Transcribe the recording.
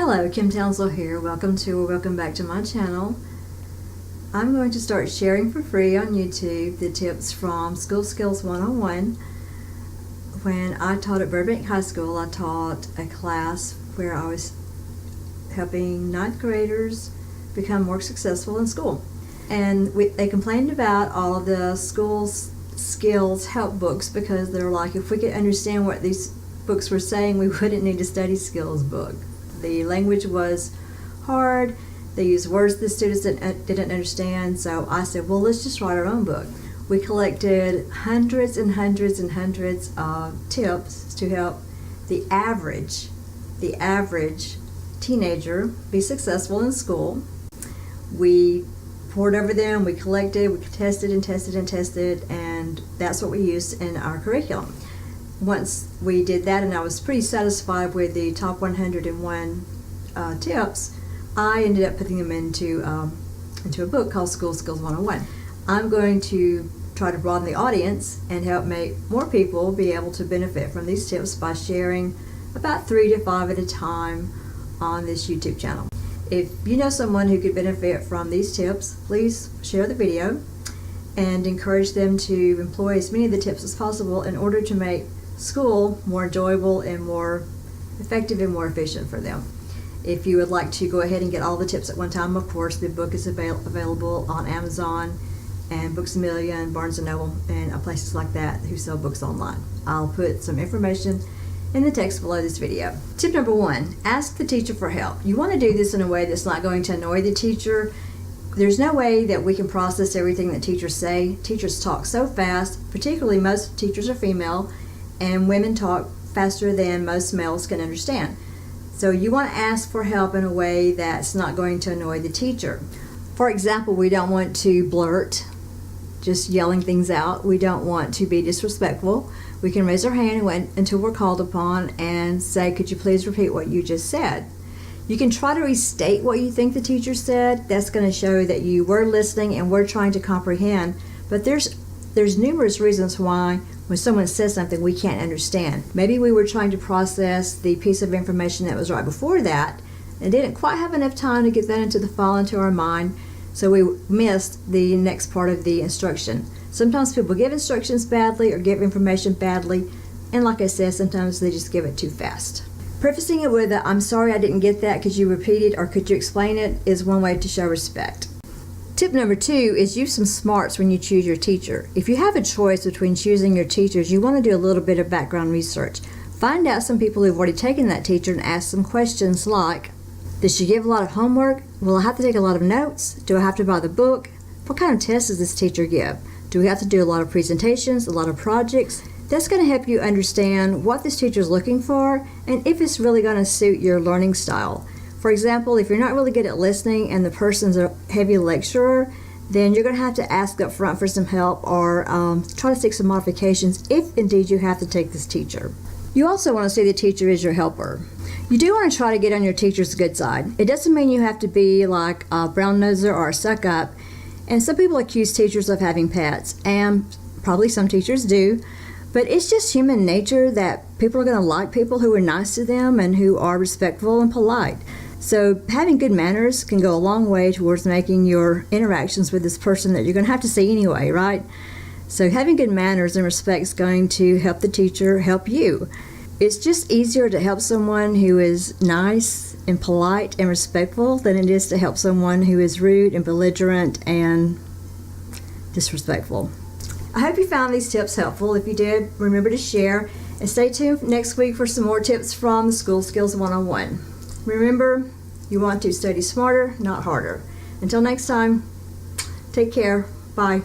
Hello, Kim Townsel here. Welcome back to my channel. I'm going to start sharing for free on YouTube the tips from School Skills 101. When I taught at Burbank High School, I taught a class where I was helping 9th graders become more successful in school. And they complained about all of the school's skills help books because they're like, if we could understand what these books were saying, we wouldn't need a study skills book. The language was hard. They used words the students didn't understand. So I said, well, let's just write our own book. We collected hundreds and hundreds and hundreds of tips to help the average teenager be successful in school. We poured over them, we collected, we tested and tested and tested, and that's what we used in our curriculum. Once we did that, and I was pretty satisfied with the top 101 tips, I ended up putting them into a book called School Skills 101. I'm going to try to broaden the audience and help make more people be able to benefit from these tips by sharing about 3 to 5 at a time on this YouTube channel. If you know someone who could benefit from these tips, please share the video and encourage them to employ as many of the tips as possible in order to make school more enjoyable and more effective and more efficient for them. If you would like to go ahead and get all the tips at one time, of course, the book is available on Amazon and Books A Million, Barnes & Noble, and places like that who sell books online. I'll put some information in the text below this video. Tip number 1, ask the teacher for help. You want to do this in a way that's not going to annoy the teacher. There's no way that we can process everything that teachers say. Teachers talk so fast, particularly most teachers are female, and women talk faster than most males can understand. So you want to ask for help in a way that's not going to annoy the teacher. For example, we don't want to blurt, just yelling things out. We don't want to be disrespectful. We can raise our hand and wait until we're called upon and say, could you please repeat what you just said? You can try to restate what you think the teacher said. That's going to show that you were listening and were trying to comprehend. But there's numerous reasons why when someone says something we can't understand. Maybe we were trying to process the piece of information that was right before that and didn't quite have enough time to get that into the file into our mind, so we missed the next part of the instruction. Sometimes people give instructions badly or give information badly, and like I said, sometimes they just give it too fast. Prefacing it with a, I'm sorry I didn't get that, could you repeat it or could you explain it, is one way to show respect. Tip number 2 is use some smarts when you choose your teacher. If you have a choice between choosing your teachers, you want to do a little bit of background research. Find out some people who've already taken that teacher and ask some questions like, does she give a lot of homework? Will I have to take a lot of notes? Do I have to buy the book? What kind of tests does this teacher give? Do we have to do a lot of presentations, a lot of projects? That's going to help you understand what this teacher is looking for and if it's really going to suit your learning style. For example, if you're not really good at listening and the person's a heavy lecturer, then you're going to have to ask up front for some help or try to take some modifications if indeed you have to take this teacher. You also want to see the teacher as your helper. You do want to try to get on your teacher's good side. It doesn't mean you have to be like a brown-noser or a suck-up. And some people accuse teachers of having pets, and probably some teachers do. But it's just human nature that people are going to like people who are nice to them and who are respectful and polite. So having good manners can go a long way towards making your interactions with this person that you're going to have to see anyway, right? So having good manners and respect is going to help the teacher help you. It's just easier to help someone who is nice and polite and respectful than it is to help someone who is rude and belligerent and disrespectful. I hope you found these tips helpful. If you did, remember to share and stay tuned next week for some more tips from the School Skills 101. Remember, you want to study smarter, not harder. Until next time, take care. Bye.